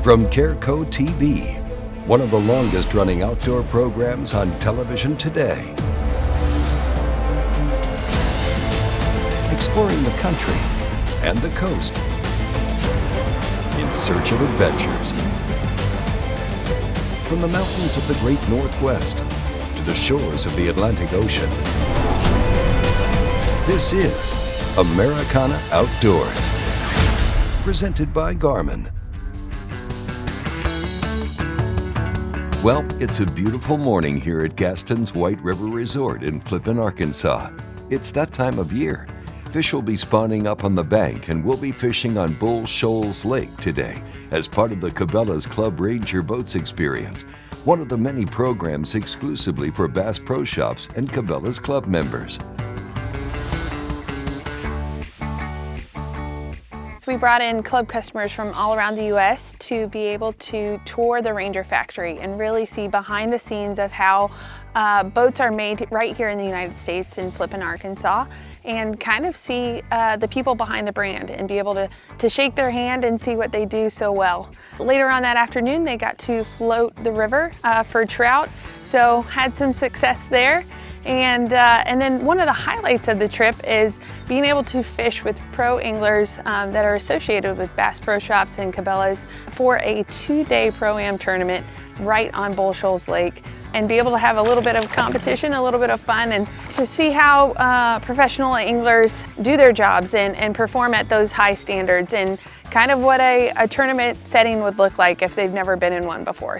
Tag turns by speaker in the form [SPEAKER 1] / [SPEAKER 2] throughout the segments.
[SPEAKER 1] From Careco TV, one of the longest running outdoor programs on television today. Exploring the country and the coast in search of adventures. From the mountains of the great Northwest to the shores of the Atlantic Ocean. This is Americana Outdoors, presented by GARMIN. Well, it's a beautiful morning here at Gaston's White River Resort in Flippin, Arkansas. It's that time of year. Fish will be spawning up on the bank, and we'll be fishing on Bull Shoals Lake today as part of the Cabela's Club Ranger Boats experience, one of the many programs exclusively for Bass Pro Shops and Cabela's Club members.
[SPEAKER 2] We brought in club customers from all around the U.S. to be able to tour the Ranger factory and really see behind the scenes of how boats are made right here in the United States in Flippin, Arkansas, and kind of see the people behind the brand and be able to shake their hand and see what they do so well. Later on that afternoon, they got to float the river for trout, so had some success there. And then one of the highlights of the trip is being able to fish with pro anglers that are associated with Bass Pro Shops and Cabela's for a 2-day Pro-Am tournament right on Bull Shoals Lake, and be able to have a little bit of competition, a little bit of fun, and to see how professional anglers do their jobs and perform at those high standards, and kind of what a tournament setting would look like if they've never been in one before.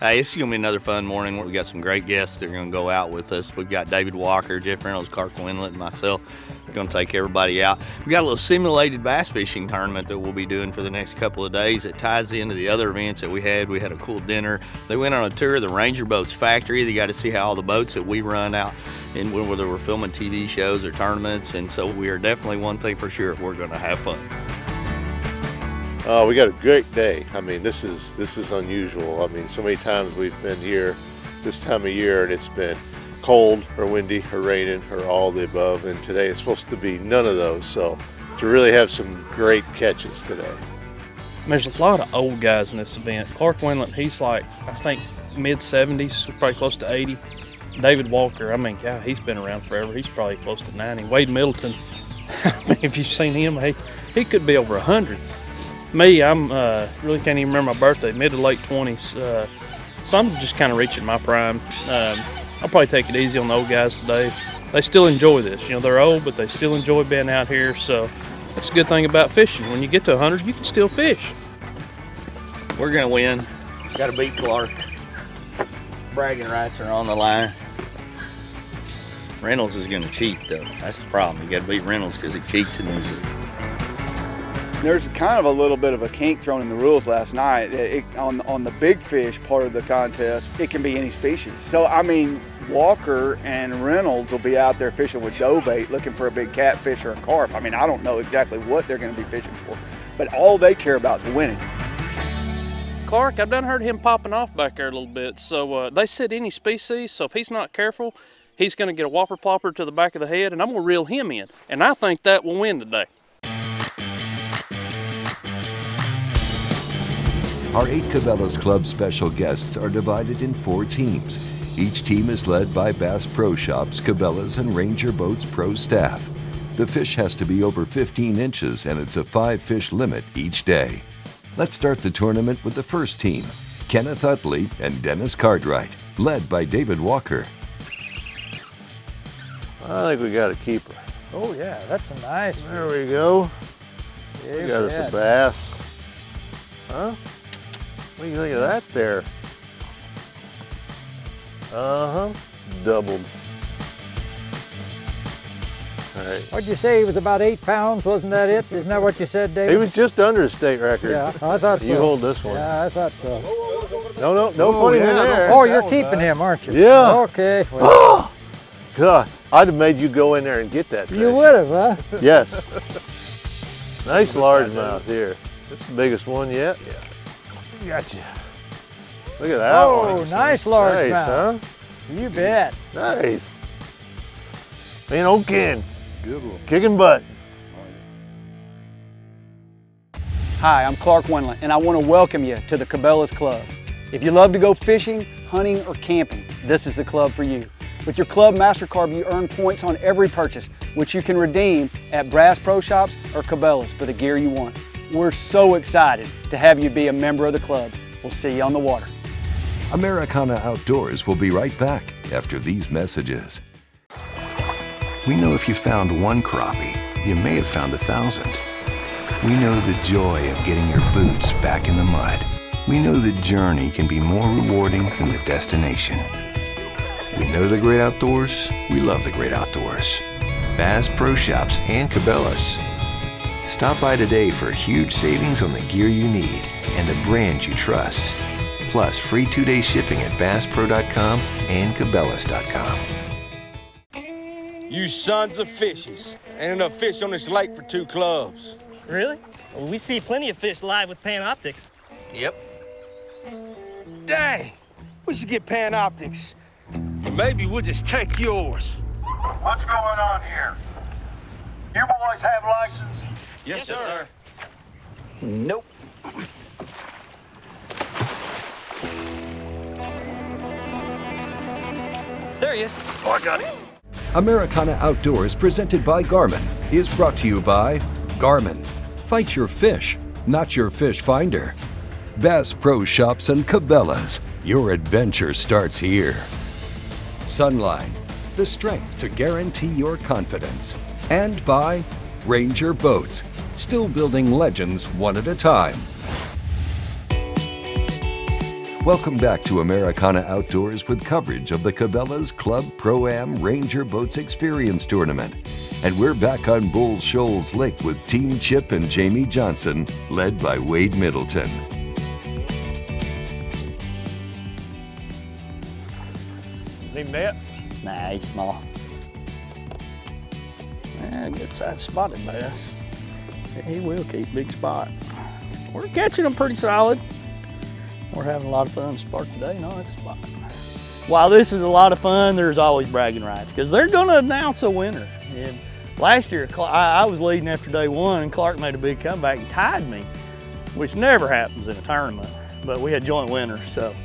[SPEAKER 3] Hey, it's gonna be another fun morning. We got some great guests that are gonna go out with us. We've got David Walker, Jeff Reynolds, Wendlandt, and myself. We're gonna take everybody out. We got a little simulated bass fishing tournament that we'll be doing for the next couple of days. It ties into the other events that we had. We had a cool dinner. They went on a tour of the Ranger Boats factory. They got to see how all the boats that we run out, and whether we're filming TV shows or tournaments. And so we are definitely, one thing for sure, we're gonna have fun.
[SPEAKER 4] We got a great day. I mean, this is unusual. I mean, so many times we've been here this time of year and it's been cold or windy or raining or all the above, and today it's supposed to be none of those. So to really have some great catches today.
[SPEAKER 5] There's a lot of old guys in this event. Wendlandt, he's like, I think mid-70s, probably close to 80. David Walker, I mean, God, he's been around forever. He's probably close to 90. Wade Middleton, I mean, if you've seen him, he could be over 100. Me, I'm really can't even remember my birthday, mid to late 20s. So I'm just kind of reaching my prime. I'll probably take it easy on the old guys today. They still enjoy this. You know, they're old, but they still enjoy being out here. So that's a good thing about fishing. When you get to 100, you can still fish.
[SPEAKER 3] We're gonna win. Got to beat Clark. Bragging rights are on the line. Reynolds is gonna cheat though. That's the problem. You got to beat Reynolds because he cheats in these.
[SPEAKER 6] There's kind of a little bit of a kink thrown in the rules last night. On the big fish part of the contest, it can be any species. So, I mean, Walker and Reynolds will be out there fishing with dough bait, looking for a big catfish or a carp. I mean, I don't know exactly what they're going to be fishing for, but all they care about is winning.
[SPEAKER 5] Clark, I've done heard him popping off back there a little bit. So they said any species, so if he's not careful, he's going to get a whopper plopper to the back of the head, and I'm going to reel him in. And I think that will win today.
[SPEAKER 1] Our 8 Cabela's Club special guests are divided in 4 teams. Each team is led by Bass Pro Shops, Cabela's, and Ranger Boats Pro staff. The fish has to be over 15 inches, and it's a 5-fish limit each day. Let's start the tournament with the first team, Kenneth Utley and Dennis Cartwright, led by David Walker.
[SPEAKER 4] I think we got a keeper.
[SPEAKER 7] Oh yeah, that's a nice one.
[SPEAKER 4] There we go.
[SPEAKER 7] Yeah,
[SPEAKER 4] we got us a bass. Huh? What do you think of that there? Uh-huh, doubled. All right.
[SPEAKER 7] What'd you say, he was about 8 pounds, wasn't that it? Isn't that what you said, David?
[SPEAKER 4] He was just under his state record.
[SPEAKER 7] Yeah, I thought so.
[SPEAKER 4] You hold this one.
[SPEAKER 7] Yeah, I thought so.
[SPEAKER 4] No, put him in there.
[SPEAKER 7] Oh, you're keeping him, aren't you?
[SPEAKER 4] Yeah.
[SPEAKER 7] Okay. Well.
[SPEAKER 4] God, I'd have made you go in there and get that thing.
[SPEAKER 7] You would have, huh?
[SPEAKER 4] Yes. Nice largemouth here. That's the biggest one yet. Yeah. Gotcha. Look at that one.
[SPEAKER 7] Oh, nice largemouth.
[SPEAKER 4] Nice, huh?
[SPEAKER 7] You bet.
[SPEAKER 4] Nice. Ain't old Ken.
[SPEAKER 6] Good one.
[SPEAKER 4] Kicking butt.
[SPEAKER 6] Hi, I'm Clark Wendlandt, and I want to welcome you to the Cabela's Club. If you love to go fishing, hunting, or camping, this is the club for you. With your Club MasterCard, you earn points on every purchase, which you can redeem at Bass Pro Shops or Cabela's for the gear you want. We're so excited to have you be a member of the club. We'll see you on the water.
[SPEAKER 1] Americana Outdoors will be right back after these messages.
[SPEAKER 8] We know if you found one crappie, you may have found 1,000. We know the joy of getting your boots back in the mud. We know the journey can be more rewarding than the destination. We know the great outdoors. We love the great outdoors. Bass Pro Shops and Cabela's. Stop by today for huge savings on the gear you need and the brands you trust. Plus free 2-day shipping at BassPro.com and Cabela's.com.
[SPEAKER 9] You sons of fishes. Ain't enough fish on this lake for 2 clubs.
[SPEAKER 10] Really? Well, we see plenty of fish live with Panoptics.
[SPEAKER 9] Yep. Dang, we should get Panoptics. Or maybe we'll just take yours.
[SPEAKER 11] What's going on here? You boys have license?
[SPEAKER 9] Yes, sir.
[SPEAKER 10] Nope. There he is.
[SPEAKER 9] Oh, I got him.
[SPEAKER 1] Americana Outdoors, presented by GARMIN, is brought to you by GARMIN. Fight your fish, not your fish finder. Bass Pro Shops and Cabela's. Your adventure starts here. Sunline, the strength to guarantee your confidence. And by Ranger Boats, still building legends one at a time. Welcome back to Americana Outdoors with coverage of the Cabela's Club Pro-Am Ranger Boats Experience Tournament. And we're back on Bull Shoals Lake with Team Chip and Jamie Johnson, led by Wade Middleton.
[SPEAKER 12] Need net?
[SPEAKER 13] Nah, he's small. Yeah, good size spotted bass. He will keep big spot. We're catching them pretty solid. We're having a lot of fun with Spark today. No, it's a spot. While this is a lot of fun, there's always bragging rights because they're going to announce a winner. And last year, I was leading after day 1, and Clark made a big comeback and tied me, which never happens in a tournament. But we had joint winners, so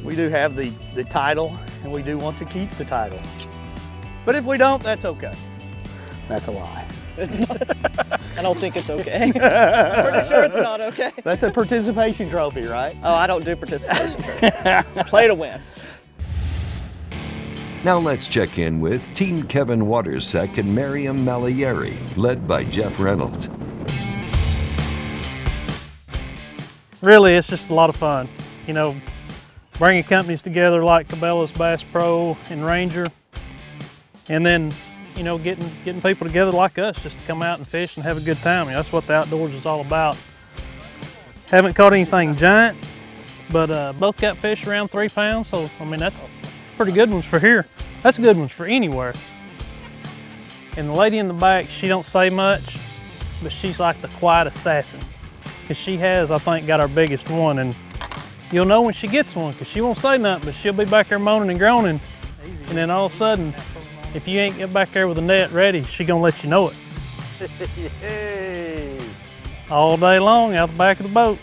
[SPEAKER 13] we do have the title, and we do want to keep the title. But if we don't, that's okay. That's a lie.
[SPEAKER 10] It's not. I don't think it's okay. I'm pretty sure it's not okay.
[SPEAKER 13] That's a participation trophy, right?
[SPEAKER 10] Oh, I don't do participation trophies. Play to win.
[SPEAKER 1] Now let's check in with Team Kevin Watersek and Miriam Malieri, led by Jeff Reynolds.
[SPEAKER 5] Really, it's just a lot of fun. You know, bringing companies together like Cabela's, Bass Pro, and Ranger, and then, you know, getting people together like us just to come out and fish and have a good time. You know, that's what the outdoors is all about. Haven't caught anything giant, but both got fish around 3 pounds, so I mean, that's pretty good ones for here. That's good ones for anywhere. And the lady in the back, she don't say much, but she's like the quiet assassin. Because she has, I think, got our biggest one, and you'll know when she gets one, because she won't say nothing, but she'll be back there moaning and groaning. And then all of a sudden, if you ain't get back there with the net ready, she gonna let you know it. All day long out the back of the boat.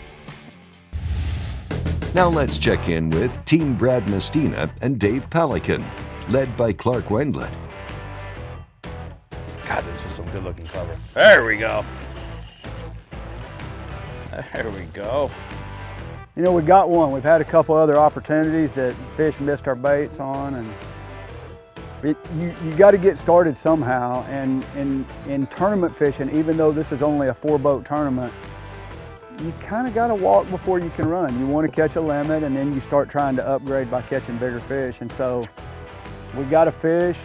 [SPEAKER 1] Now let's check in with Team Brad Mestina and Dave Pelican, led by Clark Wendlandt.
[SPEAKER 12] God, this is some good looking cover.
[SPEAKER 13] There we go. There we go.
[SPEAKER 6] You know, we got one. We've had a couple other opportunities that fish missed our baits on, and you got to get started somehow. And in tournament fishing, even though this is only a 4-boat tournament, you kind of got to walk before you can run. You want to catch a limit, and then you start trying to upgrade by catching bigger fish. And so we got a fish.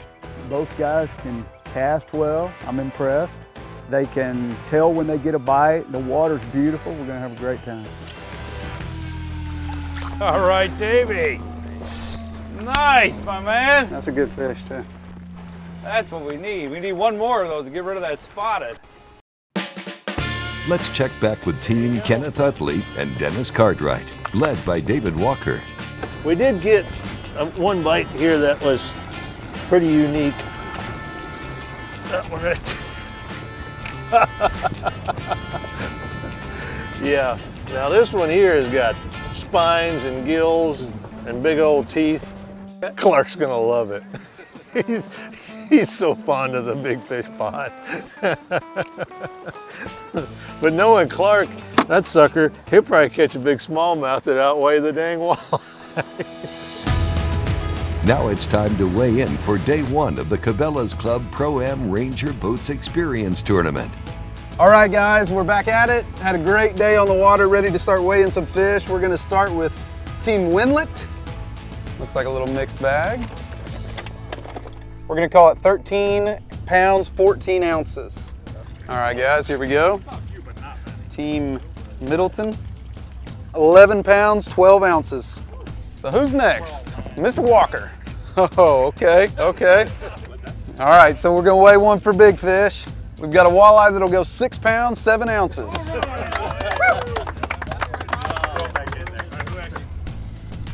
[SPEAKER 6] Both guys can cast well. I'm impressed. They can tell when they get a bite. The water's beautiful. We're gonna have a great time.
[SPEAKER 12] All right, Davey. Nice, my man.
[SPEAKER 6] That's a good fish, too.
[SPEAKER 12] That's what we need. We need one more of those to get rid of that spotted.
[SPEAKER 1] Let's check back with Team Kenneth Utley and Dennis Cartwright, led by David Walker.
[SPEAKER 13] We did get one bite here that was pretty unique. That one right there.
[SPEAKER 4] Yeah, now this one here has got spines and gills and big old teeth. Clark's gonna love it. He's so fond of the big fish pond. But knowing Clark, that sucker, he'll probably catch a big smallmouth that outweigh the dang walleye.
[SPEAKER 1] Now it's time to weigh in for day one of the Cabela's Club Pro-Am Ranger Boats Experience Tournament.
[SPEAKER 14] All right, guys, we're back at it. Had a great day on the water, ready to start weighing some fish. We're gonna start with Team Wendlandt. Looks like a little mixed bag. We're gonna call it 13 pounds, 14 ounces. All right, guys, here we go. Team Middleton, 11 pounds, 12 ounces. So who's next? Mr. Walker. Oh, okay, okay. All right, so we're gonna weigh one for big fish. We've got a walleye that'll go 6 pounds, 7 ounces.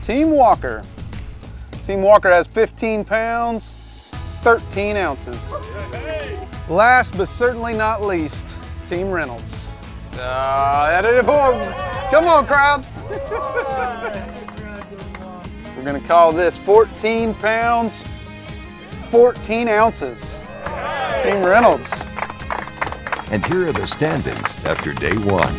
[SPEAKER 14] Team Walker. Team Walker has 15 pounds, 13 ounces. Last but certainly not least, Team Reynolds. Come on, crowd. We're gonna call this 14 pounds, 14 ounces. Team Reynolds.
[SPEAKER 1] And here are the standings after day one.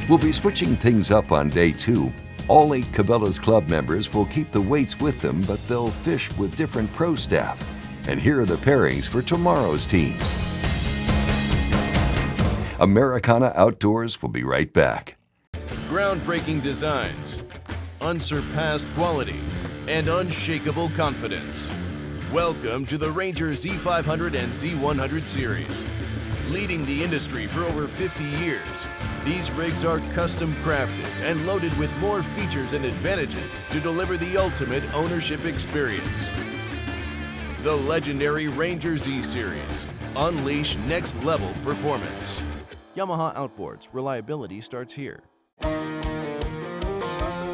[SPEAKER 1] We'll be switching things up on day two. All 8 Cabela's Club members will keep the weights with them, but they'll fish with different pro staff. And here are the pairings for tomorrow's teams. Americana Outdoors will be right back.
[SPEAKER 15] Groundbreaking designs, unsurpassed quality, and unshakable confidence. Welcome to the Ranger Z500 and Z100 series. Leading the industry for over 50 years, these rigs are custom crafted and loaded with more features and advantages to deliver the ultimate ownership experience. The legendary Ranger Z series. Unleash next level performance.
[SPEAKER 16] Yamaha Outboards. Reliability starts here.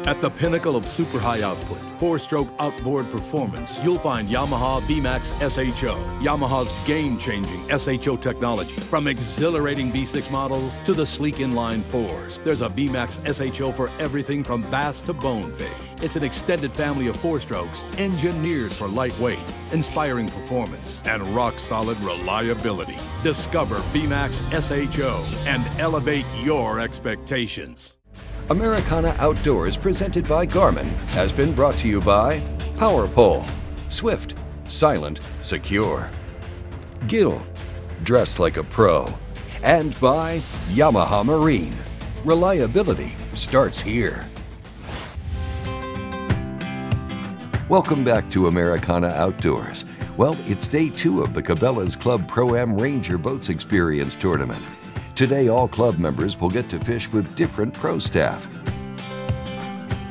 [SPEAKER 17] At the pinnacle of super high output, 4-stroke outboard performance, you'll find Yamaha VMAX SHO. Yamaha's game-changing SHO technology. From exhilarating V6 models to the sleek inline 4s, there's a VMAX SHO for everything from bass to bonefish. It's an extended family of 4-strokes engineered for lightweight, inspiring performance, and rock-solid reliability. Discover VMAX SHO and elevate your expectations.
[SPEAKER 1] Americana Outdoors, presented by GARMIN, has been brought to you by Power Pole, Swift, Silent, Secure, GIL, Dress Like a Pro, and by Yamaha Marine. Reliability starts here. Welcome back to Americana Outdoors. Well, it's day two of the Cabela's Club Pro-Am Ranger Boats Experience Tournament. Today, all club members will get to fish with different pro staff.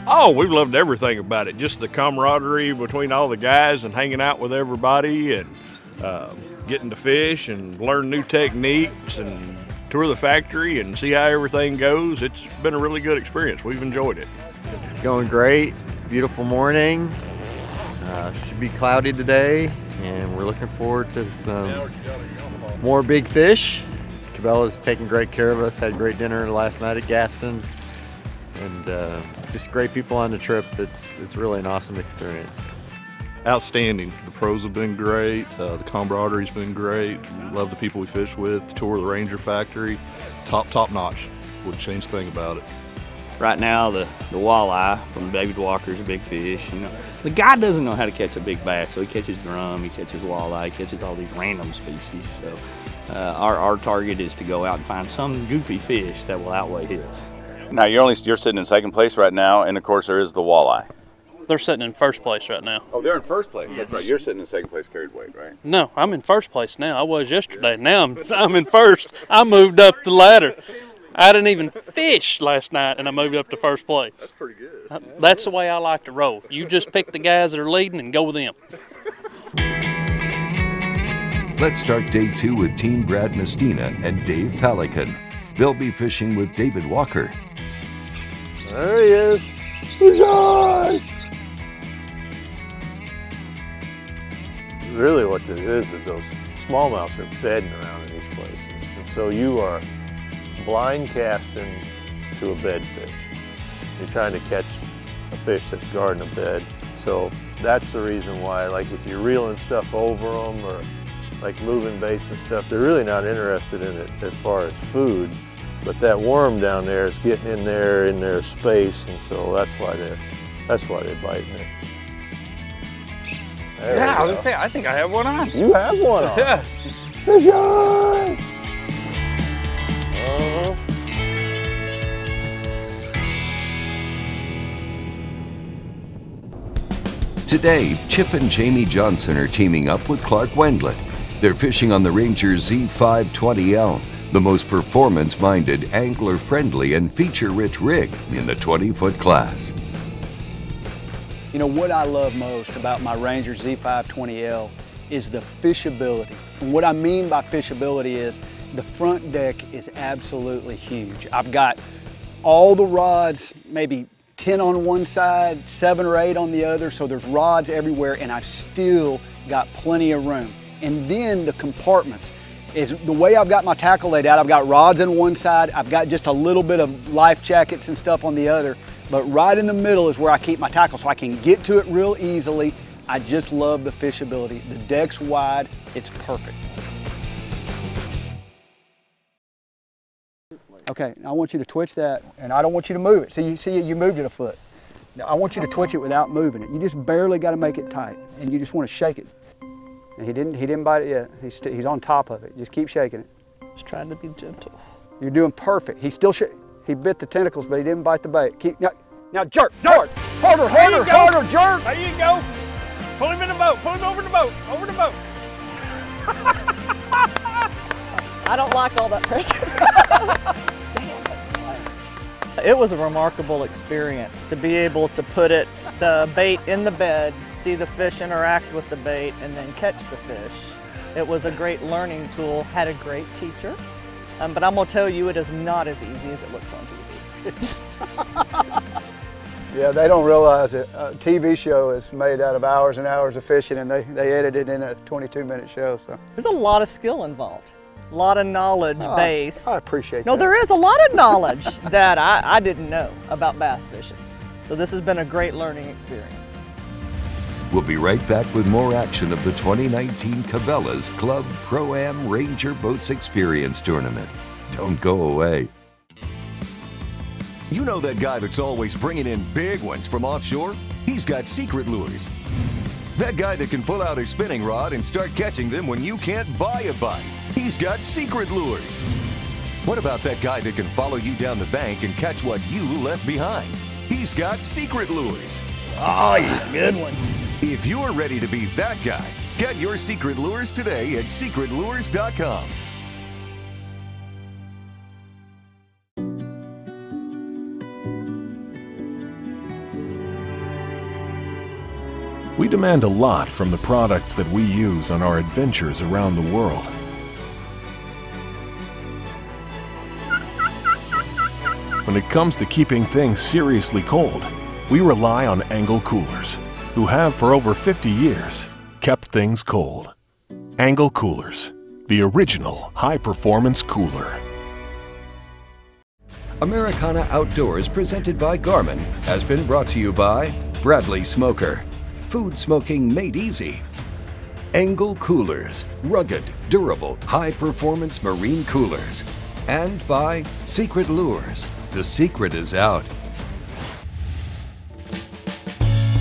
[SPEAKER 18] Oh, we've loved everything about it. Just the camaraderie between all the guys and hanging out with everybody and getting to fish and learn new techniques and tour the factory and see how everything goes. It's been a really good experience. We've enjoyed it.
[SPEAKER 19] It's going great. Beautiful morning. Should be cloudy today, and we're looking forward to some more big fish. Cabela's taking great care of us, had great dinner last night at Gaston's, and just great people on the trip. It's really an awesome experience.
[SPEAKER 20] Outstanding. The pros have been great, the camaraderie's been great. We love the people we fish with, the tour of the Ranger factory, top notch. Wouldn't change a thing about it.
[SPEAKER 3] Right now, the walleye from David Walker's a big fish. You know, the guy doesn't know how to catch a big bass, so he catches drum, he catches walleye, he catches all these random species. So our target is to go out and find some goofy fish that will outweigh his.
[SPEAKER 21] Now you're sitting in second place right now, and of course there is the walleye.
[SPEAKER 5] They're sitting in first place right now.
[SPEAKER 21] Oh, they're in first place. That's right. You're sitting in second place carried weight, right?
[SPEAKER 5] No, I'm in first place now. I was yesterday. Now I'm in first. I moved up the ladder. I didn't even fish last night, and I moved up to first place.
[SPEAKER 21] That's pretty good.
[SPEAKER 5] That's the way I like to roll. You just pick the guys that are leading and go with them.
[SPEAKER 1] Let's start day two with Team Brad Mestina and Dave Pelican. They'll be fishing with David Walker.
[SPEAKER 4] There he is. He's on! really what it is those smallmouths are bedding around in these places. And so you are blind casting to a bed fish. You're trying to catch a fish that's guarding a bed. So that's the reason why, like if you're reeling stuff over them or like moving baits and stuff, they're really not interested in it as far as food. But that worm down there is getting in their space, and so that's why they're biting it.
[SPEAKER 12] Yeah, I was gonna say, I think I have one on.
[SPEAKER 4] You have one on.
[SPEAKER 12] Yeah.
[SPEAKER 4] Fish on!
[SPEAKER 1] Today, Chip and Jamie Johnson are teaming up with Clark Wendlandt. They're fishing on the Ranger Z520L, the most performance-minded, angler-friendly, and feature-rich rig in the 20-foot class.
[SPEAKER 6] You know, what I love most about my Ranger Z520L is the fishability. And what I mean by fishability is the front deck is absolutely huge. I've got all the rods, maybe 10 on one side, 7 or 8 on the other, so there's rods everywhere, and I've still got plenty of room. And then the compartments is the way I've got my tackle laid out. I've got rods on one side, I've got just a little bit of life jackets and stuff on the other, but right in the middle is where I keep my tackle so I can get to it real easily. I just love the fishability. The deck's wide, it's perfect. Okay, I want you to twitch that, and I don't want you to move it. See, you moved it a foot. Now, I want you to twitch it without moving it. You just barely got to make it tight, and you just want to shake it. And he didn't bite it yet. He's on top of it. Just keep shaking it.
[SPEAKER 10] Just trying to be gentle.
[SPEAKER 6] You're doing perfect. He bit the tentacles, but he didn't bite the bait. Now jerk, harder, jerk.
[SPEAKER 5] There you go. Pull him in the boat. Pull him over the boat. Over the boat.
[SPEAKER 10] I don't like all that pressure. It was a remarkable experience to be able to put the bait in the bed, see the fish interact with the bait, and then catch the fish. It was a great learning tool, had a great teacher, but I'm gonna tell you, it is not as easy as it looks on TV.
[SPEAKER 6] Yeah, they don't realize it. A TV show is made out of hours and hours of fishing, and they edit it in a 22-minute show. So
[SPEAKER 10] there's a lot of skill involved. A lot of knowledge base.
[SPEAKER 6] I appreciate that.
[SPEAKER 10] No, there is a lot of knowledge that I didn't know about bass fishing. So this has been a great learning experience.
[SPEAKER 1] We'll be right back with more action of the 2019 Cabela's Club Pro-Am Ranger Boats Experience Tournament. Don't go away.
[SPEAKER 2] You know that guy that's always bringing in big ones from offshore? He's got secret lures. That guy that can pull out his spinning rod and start catching them when you can't buy a bite. He's got secret lures. What about that guy that can follow you down the bank and catch what you left behind? He's got secret lures.
[SPEAKER 13] Oh, yeah, good one.
[SPEAKER 2] If you're ready to be that guy, get your secret lures today at secretlures.com.
[SPEAKER 22] We demand a lot from the products that we use on our adventures around the world. When it comes to keeping things seriously cold, we rely on ENGEL Coolers, who have for over 50 years kept things cold. ENGEL Coolers, the original high-performance cooler.
[SPEAKER 1] Americana Outdoors, presented by GARMIN, has been brought to you by Bradley Smoker, food smoking made easy. ENGEL Coolers, rugged, durable, high-performance marine coolers. And by Secret Lures, the secret is out.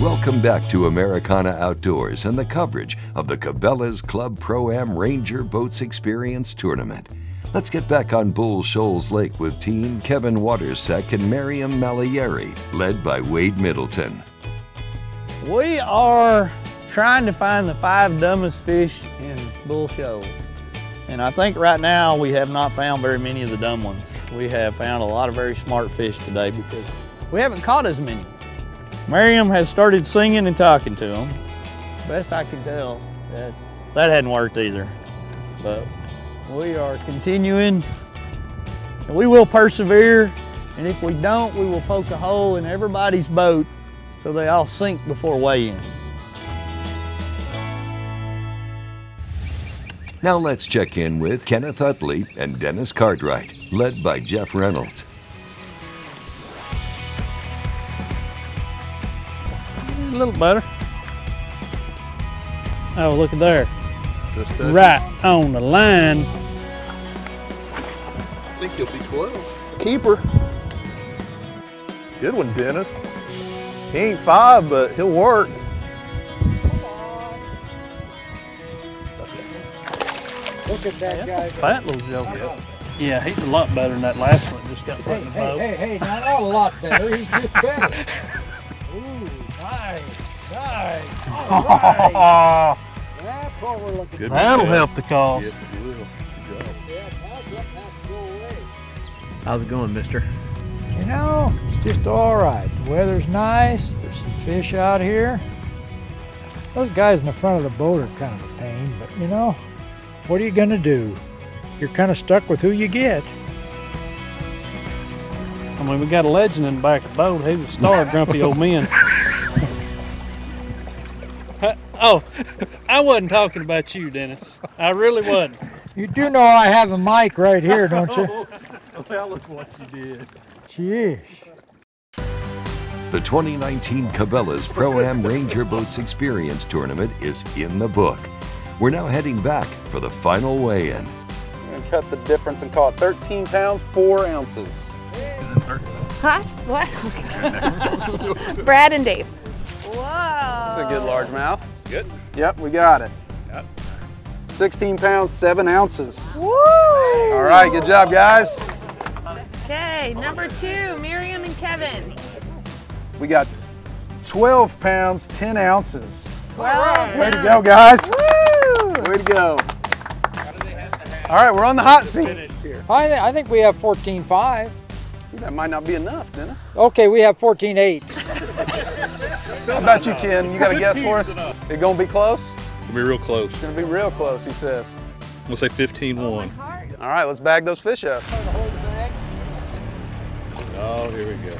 [SPEAKER 1] Welcome back to Americana Outdoors and the coverage of the Cabela's Club Pro-Am Ranger Boats Experience Tournament. Let's get back on Bull Shoals Lake with team Kevin Watersek and Miriam Malieri, led by Wade Middleton.
[SPEAKER 13] We are trying to find the 5 dumbest fish in Bull Shoals. And I think right now we have not found very many of the dumb ones. We have found a lot of very smart fish today because we haven't caught as many. Miriam has started singing and talking to them. Best I can tell, that hadn't worked either. But we are continuing, and we will persevere. And if we don't, we will poke a hole in everybody's boat so they all sink before weigh-in.
[SPEAKER 1] Now let's check in with Kenneth Utley and Dennis Cartwright, led by Jeff Reynolds.
[SPEAKER 5] A little better. Oh, look at there.
[SPEAKER 20] Just
[SPEAKER 5] right on the line.
[SPEAKER 20] I think he'll be 12.
[SPEAKER 14] Keeper.
[SPEAKER 7] Good one, Dennis. He ain't 5, but he'll work.
[SPEAKER 8] Look at that guy.
[SPEAKER 5] Fat little joker. Yeah, he's a lot better than that last one. Just got put in the boat.
[SPEAKER 8] Hey, not a lot better. He's just better. Ooh, nice. All right. That's what we're looking for.
[SPEAKER 5] That'll help the cause.
[SPEAKER 20] Yes, it will. Good job.
[SPEAKER 8] Yeah, that's up, has to go away.
[SPEAKER 23] How's it going, mister?
[SPEAKER 8] You know, it's just all right. The weather's nice. There's some fish out here. Those guys in the front of the boat are kind of a pain, but you know, what are you gonna do? You're kind of stuck with who you get.
[SPEAKER 5] I mean, we got a legend in the back of the boat. He was a star of Grumpy Old Men. Oh, I wasn't talking about you, Dennis. I really wasn't.
[SPEAKER 8] You do know I have a mic right here, don't you?
[SPEAKER 7] Tell us what you did.
[SPEAKER 8] Jeez.
[SPEAKER 1] The 2019 Cabela's Pro-Am Ranger Boats Experience Tournament is in the book. We're now heading back for the final weigh-in.
[SPEAKER 14] We're gonna cut the difference and call it 13 pounds, 4 ounces.
[SPEAKER 24] Huh? What? Brad and Dave. Whoa.
[SPEAKER 14] That's a good largemouth.
[SPEAKER 20] Good?
[SPEAKER 14] Yep, we got it.
[SPEAKER 20] Yep.
[SPEAKER 14] 16 pounds, 7 ounces.
[SPEAKER 24] Woo!
[SPEAKER 14] All right, good job, guys.
[SPEAKER 24] Okay, number 2, Miriam and Kevin.
[SPEAKER 14] We got 12 pounds, 10 ounces.
[SPEAKER 24] 12
[SPEAKER 14] Way to go, guys. Woo! Way to go. All right, we're on the hot seat.
[SPEAKER 8] I think we have 14.5.
[SPEAKER 14] That might not be enough, Dennis.
[SPEAKER 8] Okay, we have 14.8.
[SPEAKER 14] How about you, Ken? You got a guess for us? It gonna be close?
[SPEAKER 20] It'll be real close.
[SPEAKER 14] It's gonna be real close, he says.
[SPEAKER 20] We'll say 15-1.
[SPEAKER 14] All right, let's bag those fish up.
[SPEAKER 20] Oh, here we go.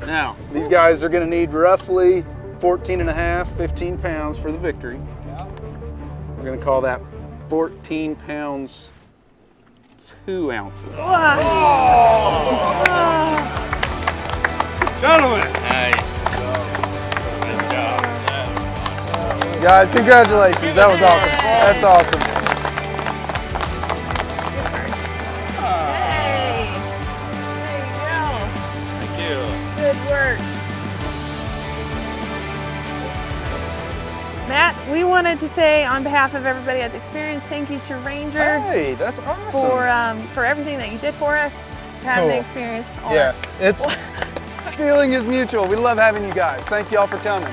[SPEAKER 14] Now, these guys are gonna need roughly 14 and a half, 15 pounds for the victory. We're gonna call that 14 pounds, 2 ounces.
[SPEAKER 12] Gentlemen.
[SPEAKER 3] Nice. Good job.
[SPEAKER 14] Guys, congratulations. That was awesome. That's awesome.
[SPEAKER 3] Thank you.
[SPEAKER 24] Good work. Matt, we wanted to say on behalf of everybody at the experience, thank you to Ranger.
[SPEAKER 14] Hey, that's awesome.
[SPEAKER 24] For everything that you did for us, having the experience.
[SPEAKER 14] Yeah, it's feeling is mutual. We love having you guys. Thank you all for coming.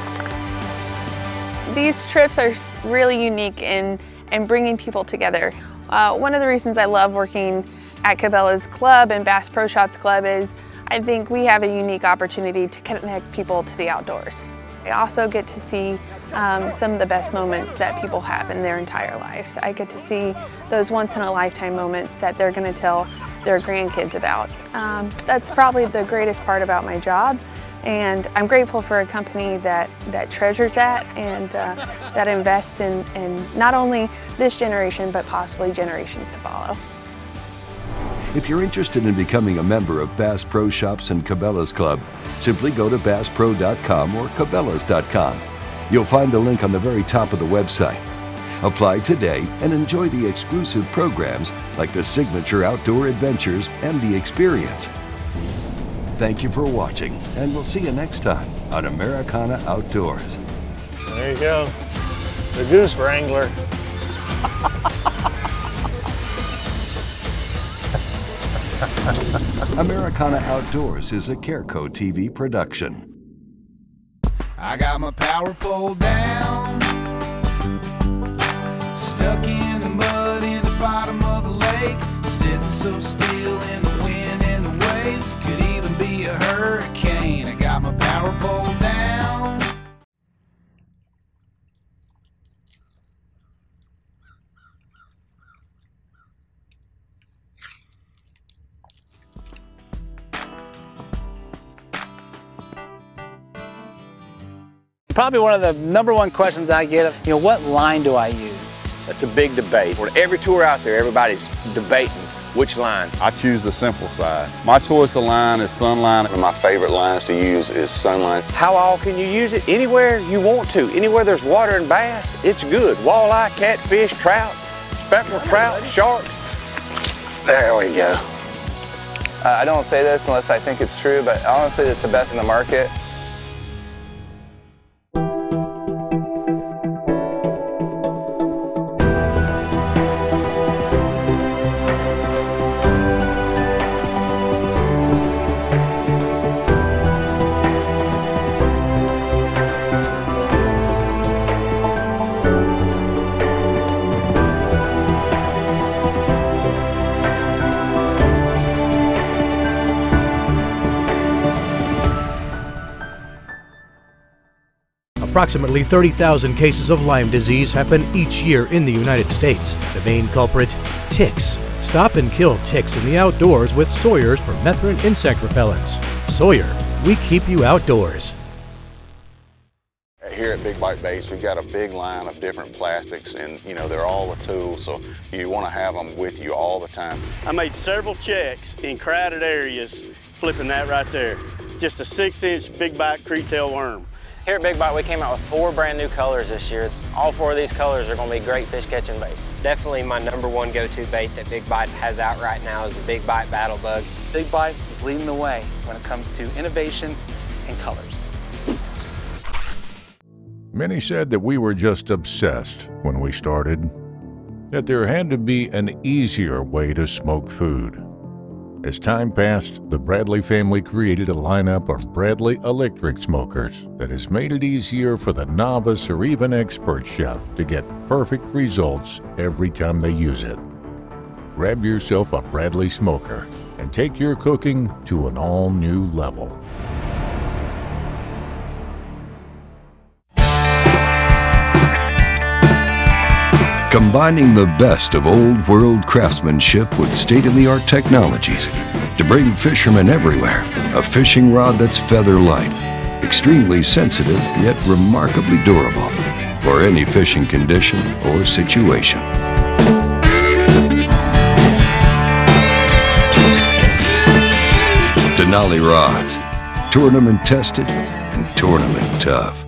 [SPEAKER 24] These trips are really unique in bringing people together. One of the reasons I love working at Cabela's Club and Bass Pro Shops Club is I think we have a unique opportunity to connect people to the outdoors. I also get to see some of the best moments that people have in their entire lives. I get to see those once-in-a-lifetime moments that they're going to tell their grandkids about. That's probably the greatest part about my job, and I'm grateful for a company that treasures that and that invests in not only this generation, but possibly generations to follow.
[SPEAKER 1] If you're interested in becoming a member of Bass Pro Shops and Cabela's Club, simply go to basspro.com or cabelas.com. You'll find the link on the very top of the website. Apply today and enjoy the exclusive programs like the Signature Outdoor Adventures and the Experience. Thank you for watching, and we'll see you next time on Americana Outdoors.
[SPEAKER 7] There you go. The Goose Wrangler.
[SPEAKER 1] Americana Outdoors is a Careco TV production.
[SPEAKER 25] I got my power pole down, stuck in the mud in the bottom of the lake, sitting so still in the wind and the waves, could even be a hurricane. I got my power pole down.
[SPEAKER 9] Probably one of the #1 questions I get, what line do I use?
[SPEAKER 11] That's a big debate. On every tour out there, everybody's debating which line.
[SPEAKER 15] I choose the simple side. My choice of line is Sunline. One of my favorite lines to use is Sunline.
[SPEAKER 11] How all can you use it? Anywhere you want to. Anywhere there's water and bass, it's good. Walleye, catfish, trout, speckled trout, sharks.
[SPEAKER 15] There we go.
[SPEAKER 16] I don't say this unless I think it's true, but honestly, it's the best in the market.
[SPEAKER 17] Approximately 30,000 cases of Lyme disease happen each year in the United States. The main culprit, ticks. Stop and kill ticks in the outdoors with SAWYER's permethrin insect repellents. SAWYER, we keep you outdoors.
[SPEAKER 15] Here at Big Bite Baits, we've got a big line of different plastics, and they're all a tool, so you want to have them with you all the time.
[SPEAKER 26] I made several checks in crowded areas flipping that right there. Just a 6-inch Big Bite creektail worm.
[SPEAKER 27] Here at Big Bite, we came out with 4 brand new colors this year. All 4 of these colors are going to be great fish catching baits. Definitely my #1 go-to bait that Big Bite has out right now is the Big Bite Battle Bug.
[SPEAKER 28] Big Bite is leading the way when it comes to innovation and colors.
[SPEAKER 29] Many said that we were just obsessed when we started, that there had to be an easier way to smoke food. As time passed, the Bradley family created a lineup of Bradley electric smokers that has made it easier for the novice or even expert chef to get perfect results every time they use it. Grab yourself a Bradley smoker and take your cooking to an all-new level.
[SPEAKER 1] Combining the best of old-world craftsmanship with state-of-the-art technologies to bring fishermen everywhere a fishing rod that's feather light, extremely sensitive yet remarkably durable for any fishing condition or situation. Denali rods, tournament tested and tournament tough.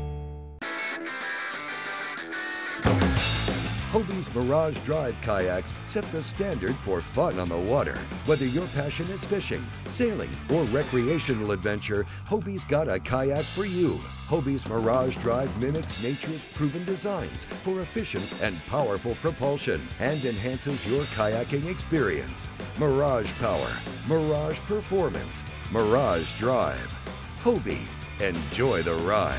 [SPEAKER 30] Hobie's Mirage Drive kayaks set the standard for fun on the water. Whether your passion is fishing, sailing, or recreational adventure, Hobie's got a kayak for you. Hobie's Mirage Drive mimics nature's proven designs for efficient and powerful propulsion and enhances your kayaking experience. Mirage Power, Mirage Performance, Mirage Drive. Hobie, enjoy the ride.